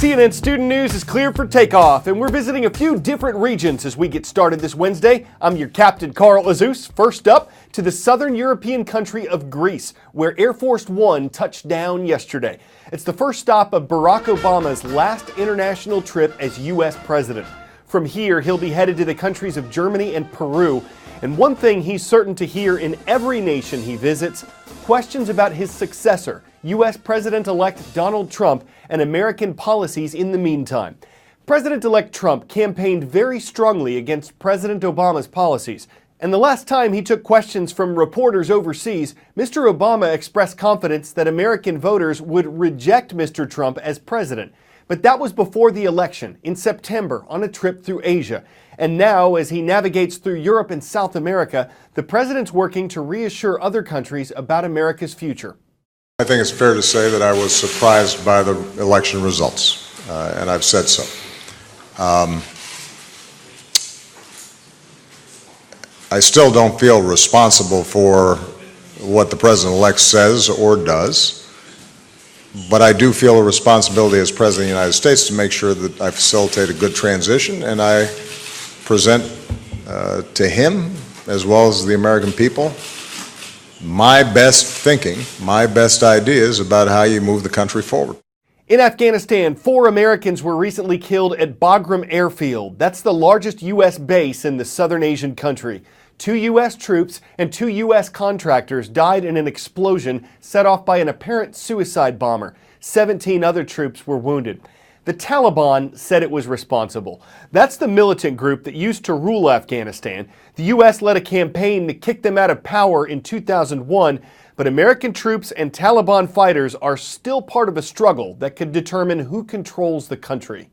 CNN Student News is clear for takeoff, and we're visiting a few different regions as we get started this Wednesday. I'm your Captain Carl Azus. First up, to the southern European country of Greece, where Air Force One touched down yesterday. It's the first stop of Barack Obama's last international trip as U.S. president. From here, he'll be headed to the countries of Germany and Peru. And one thing he's certain to hear in every nation he visits, questions about his successor, U.S. President-elect Donald Trump, and American policies in the meantime. President-elect Trump campaigned very strongly against President Obama's policies. And the last time he took questions from reporters overseas, Mr. Obama expressed confidence that American voters would reject Mr. Trump as president. But that was before the election, in September, on a trip through Asia. And now, as he navigates through Europe and South America, the president's working to reassure other countries about America's future. I think it's fair to say that I was surprised by the election results, and I've said so. I still don't feel responsible for what the president-elect says or does, but I do feel a responsibility as President of the United States to make sure that I facilitate a good transition, and I present to him, as well as the American people, my best thinking, my best ideas about how you move the country forward. In Afghanistan, 4 Americans were recently killed at Bagram Airfield. That's the largest U.S. base in the southern Asian country. 2 U.S. troops and 2 U.S. contractors died in an explosion set off by an apparent suicide bomber. 17 other troops were wounded. The Taliban said it was responsible. That's the militant group that used to rule Afghanistan. The U.S. led a campaign to kick them out of power in 2001, but American troops and Taliban fighters are still part of a struggle that could determine who controls the country.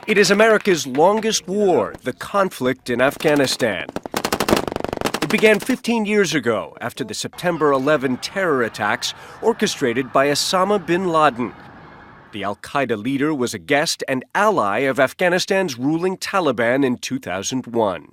It is America's longest war, the conflict in Afghanistan. It began 15 years ago after the September 11 terror attacks orchestrated by Osama bin Laden. The al-Qaeda leader was a guest and ally of Afghanistan's ruling Taliban in 2001.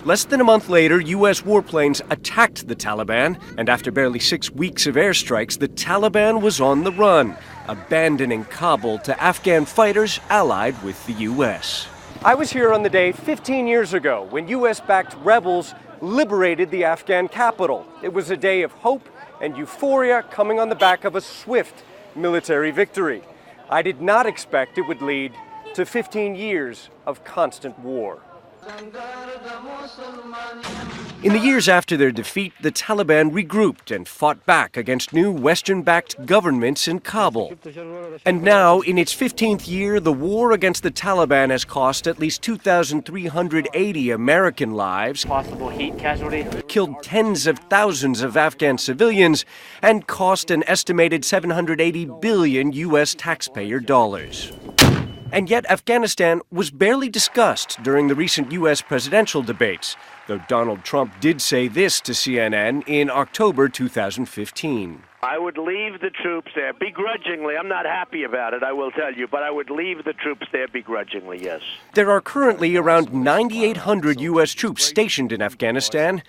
Less than a month later, U.S. warplanes attacked the Taliban, and after barely 6 weeks of airstrikes, the Taliban was on the run, abandoning Kabul to Afghan fighters allied with the U.S. I was here on the day 15 years ago when U.S.-backed rebels liberated the Afghan capital. It was a day of hope and euphoria coming on the back of a swift military victory. I did not expect it would lead to 15 years of constant war. In the years after their defeat, the Taliban regrouped and fought back against new Western-backed governments in Kabul. And now, in its 15th year, the war against the Taliban has cost at least 2,380 American lives, possible heat casualty, killed tens of thousands of Afghan civilians, and cost an estimated $780 billion U.S. taxpayer dollars. And yet Afghanistan was barely discussed during the recent U.S. presidential debates, though Donald Trump did say this to CNN in October 2015. I would leave the troops there begrudgingly. I'm not happy about it, I will tell you, but I would leave the troops there begrudgingly, yes. There are currently around 9,800 U.S. troops stationed in Afghanistan,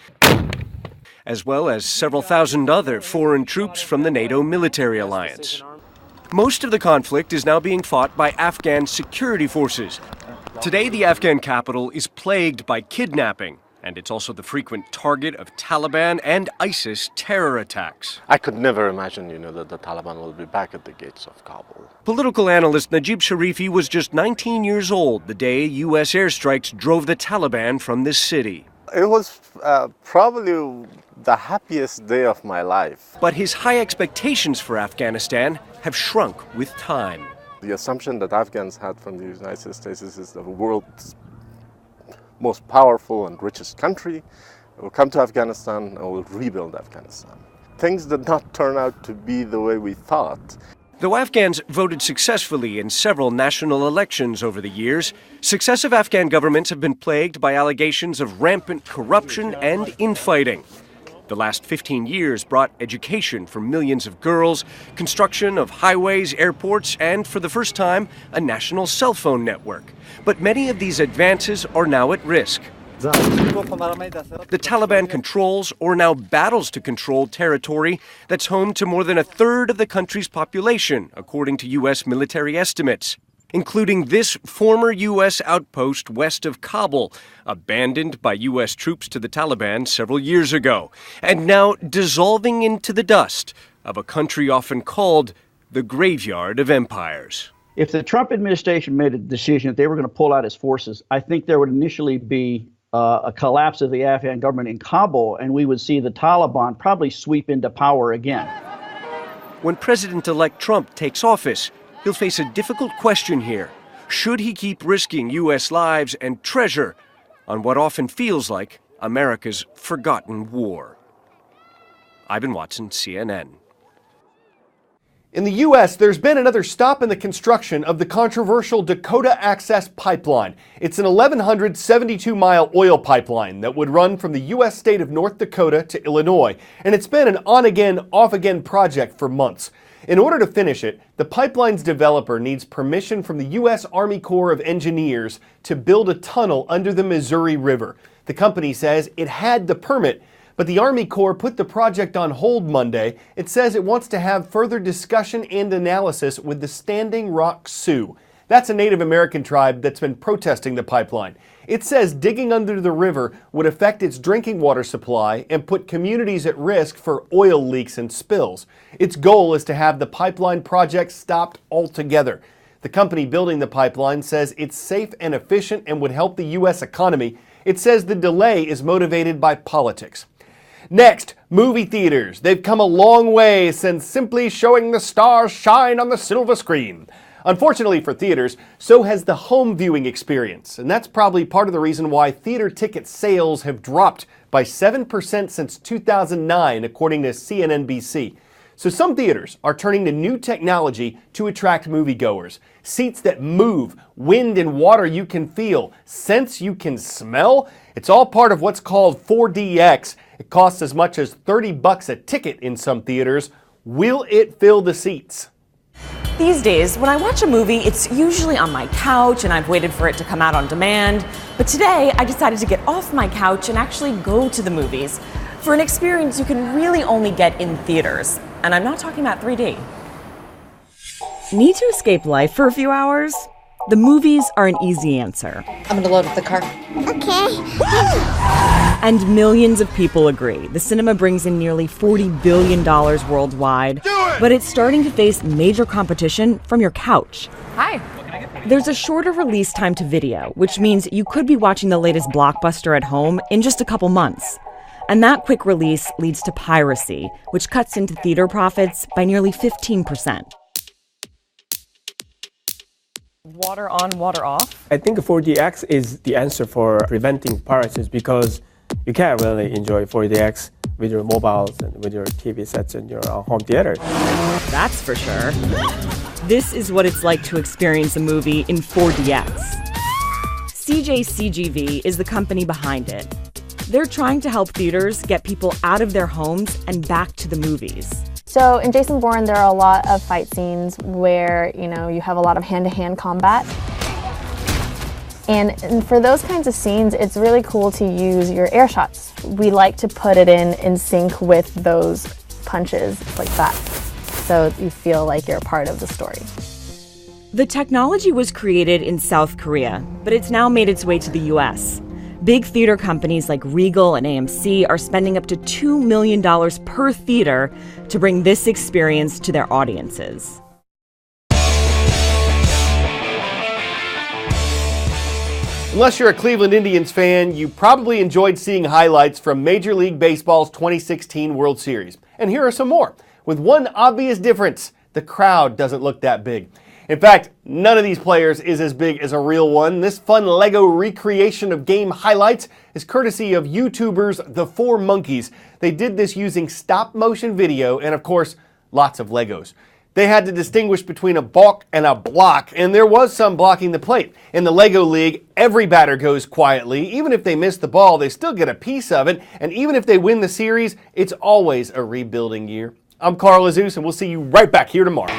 as well as several thousand other foreign troops from the NATO military alliance. Most of the conflict is now being fought by Afghan security forces. Today, the Afghan capital is plagued by kidnapping, and it's also the frequent target of Taliban and ISIS terror attacks. I could never imagine, that the Taliban will be back at the gates of Kabul. Political analyst Najib Sharifi was just 19 years old the day U.S. airstrikes drove the Taliban from this city. It was probably the happiest day of my life. But his high expectations for Afghanistan have shrunk with time. The assumption that Afghans had from the United States is the world's most powerful and richest country. It will come to Afghanistan and will rebuild Afghanistan. Things did not turn out to be the way we thought. Though Afghans voted successfully in several national elections over the years, successive Afghan governments have been plagued by allegations of rampant corruption and infighting. The last 15 years brought education for millions of girls, construction of highways, airports, and, for the first time, a national cell phone network. But many of these advances are now at risk. The Taliban controls, or now battles to control, territory that's home to more than a third of the country's population, according to U.S. military estimates, including this former U.S. outpost west of Kabul, abandoned by U.S. troops to the Taliban several years ago, and now dissolving into the dust of a country often called the graveyard of empires. If the Trump administration made a decision that they were going to pull out its forces, I think there would initially be a collapse of the Afghan government in Kabul, and we would see the Taliban probably sweep into power again. When President-elect Trump takes office, he'll face a difficult question here. Should he keep risking U.S. lives and treasure on what often feels like America's forgotten war? Ivan Watson, CNN. In the U.S., there's been another stop in the construction of the controversial Dakota Access Pipeline. It's an 1,172-mile oil pipeline that would run from the U.S. state of North Dakota to Illinois, and it's been an on-again, off-again project for months. In order to finish it, the pipeline's developer needs permission from the U.S. Army Corps of Engineers to build a tunnel under the Missouri River. The company says it had the permit, but the Army Corps put the project on hold Monday. It says it wants to have further discussion and analysis with the Standing Rock Sioux. That's a Native American tribe that's been protesting the pipeline. It says digging under the river would affect its drinking water supply and put communities at risk for oil leaks and spills. Its goal is to have the pipeline project stopped altogether. The company building the pipeline says it's safe and efficient and would help the U.S. economy. It says the delay is motivated by politics. Next, movie theaters. They've come a long way since simply showing the stars shine on the silver screen. Unfortunately for theaters, so has the home viewing experience, and that's probably part of the reason why theater ticket sales have dropped by 7% since 2009, according to CNNBC. So some theaters are turning to new technology to attract moviegoers. Seats that move, wind and water you can feel, scents you can smell. It's all part of what's called 4DX. It costs as much as $30 a ticket in some theaters. Will it fill the seats? These days, when I watch a movie, it's usually on my couch and I've waited for it to come out on demand. But today, I decided to get off my couch and actually go to the movies for an experience you can really only get in theaters. And I'm not talking about 3D. Need to escape life for a few hours? The movies are an easy answer. I'm gonna load up the car. Okay. And millions of people agree. The cinema brings in nearly $40 billion worldwide, but it's starting to face major competition from your couch. Hi. There's a shorter release time to video, which means you could be watching the latest blockbuster at home in just a couple months. And that quick release leads to piracy, which cuts into theater profits by nearly 15%. Water on, water off? I think 4DX is the answer for preventing piracy because you can't really enjoy 4DX with your mobiles and with your TV sets in your home theater. That's for sure. This is what it's like to experience a movie in 4DX. CJCGV is the company behind it. They're trying to help theaters get people out of their homes and back to the movies. So in Jason Bourne, there are a lot of fight scenes where, you have a lot of hand-to-hand combat. And for those kinds of scenes, it's really cool to use your air shots. We like to put it in sync with those punches like that, so you feel like you're a part of the story. The technology was created in South Korea, but it's now made its way to the US. Big theater companies like Regal and AMC are spending up to $2 million per theater to bring this experience to their audiences. Unless you're a Cleveland Indians fan, you probably enjoyed seeing highlights from Major League Baseball's 2016 World Series. And here are some more, with one obvious difference: the crowd doesn't look that big. In fact, none of these players is as big as a real one. This fun Lego recreation of game highlights is courtesy of YouTubers The Four Monkeys. They did this using stop-motion video and, of course, lots of Legos. They had to distinguish between a balk and a block, and there was some blocking the plate. In the Lego League, every batter goes quietly. Even if they miss the ball, they still get a piece of it. And even if they win the series, it's always a rebuilding year. I'm Carl Azus, and we'll see you right back here tomorrow.